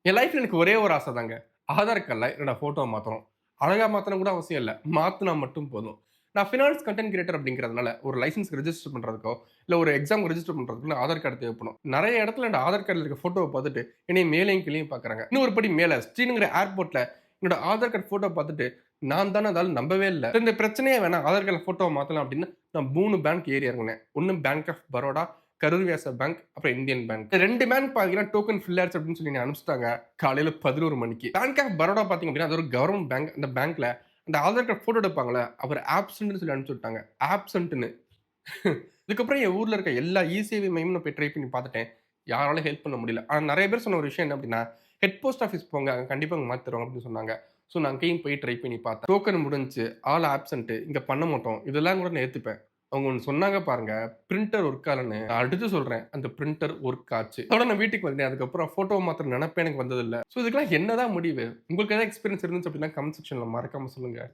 என் லைஃப்ல எனக்கு ஒரே ஒரு ஆசை தாங்க. ஆதார் கார்ட்ல என்னோட ஃபோட்டோவ மாத்தணும். அழகா மாத்தணும்னு கூட அவசியம் இல்ல. மாத்துனா மட்டும் போதும். நான் ஃபினான்ஸ் கன்டென்ட் கிரியேட்டர் அப்படிங்கிறதுனால, ஒரு லைசென்ஸ்க்கு ரெஜிஸ்டர் பண்றதுக்கோ, இல்ல ஒரு எக்ஸாம்க்கு ரெஜிஸ்டர் பண்றதுக்குள்ள ஆதார் கார்டு தேவைப்படும். நெறைய இடத்துல என்னோட ஆதார் கார்ட்ல இருக்க ஃபோட்டோவ பார்த்துட்டு, என்னைய மேலேயும் கீழயும் பார்க்குறாங்க. இன்னும் ஒரு படி மேல ஸ்ரீநகர் ஏர்போர்ட்ல என்னோட ஆதார் கார்ட் ஃபோட்டோ பார்த்துட்டு, நான் தான அந்த ஆள் நம்பவே இல்ல. இந்த பிரச்சனையே வேணாம். ஆதார் கார்ட்ல ஃபோட்டோவ மாத்தலாம் அப்படின்னு, நான் 3 பேங்க் ஏறி இறங்குனேன். ஒண்ணு bank of Baroda, Karur Vysya bank, அப்புறம் இந்தியன் பேங்க். இந்த 2 பேங்க் பார்த்தீங்கன்னா, டோக்கன் ஃபில் ஆயிருச்சு அப்படின்னு சொல்லி என்னைய அனுப்பிச்சுட்டாங்க. காலையில 11 மணிக்கு. பேங்க் ஆஃப் பரோடா பார்த்தீங்க அப்படின்னா, அது ஒரு கவர்ன்மென்ட் பேங்க். அந்த பேங்க்ல அந்த ஆதார் கார்ட் ஃபோட்டோ எடுப்பாங்கல்ல, அவர் ஆப்சென்ட்ன்னு சொல்லி அனுப்பிச்சு விட்டாங்க. ஆப்சென்ட்ன்னு. இதுக்கப்புறம் என் ஊர்ல இருக்க எல்லா இ-சேவை மையமும் நான் போய் ட்ரை பண்ணி பார்த்துட்டேன். யாராலும் ஹெல்ப் பண்ண முடியல. ஆனா நெறைய பேர் சொன்ன ஒரு விஷயம் என்ன அப்படின்னா, ஹெட் போஸ்ட் ஆஃபீஸ் போங்க. அங்க கண்டிப்பா அங்க மாத்தி தருவாங்க அப்படின்னு சொன்னாங்க. ஸோ நான் அங்கேயும் போய் ட்ரை பண்ணி பார்த்தேன். டோக்கன் முடிஞ்சுச்சு. All absent. இங்க பண்ண மாட்டோம். இதெல்லாம் கூட நான் ஏத்துப்பேன். அவங்க ஒண்ணு சொன்னாங்க பாருங்க. பிரிண்டர் ஒர்க் ஆகலன்னு. நான் அடிச்சு சொல்றேன். அந்த பிரிண்டர் ஒர்க் ஆச்சு. அதோட நான் வீட்டுக்கு வந்தேன். அதுக்கப்புறம் ஃபோட்டோ மாத்துற நெனப்பே எனக்கு வந்ததில்ல. ஸோ இதுக்கெல்லாம் என்னதான் முடிவு? உங்களுக்கு ஏதாவது எக்ஸ்பீரியன்ஸ் இருந்துச்சு அப்படின்னா கமெண்ட் செக்ஷன்ல மறக்காம சொல்லுங்க.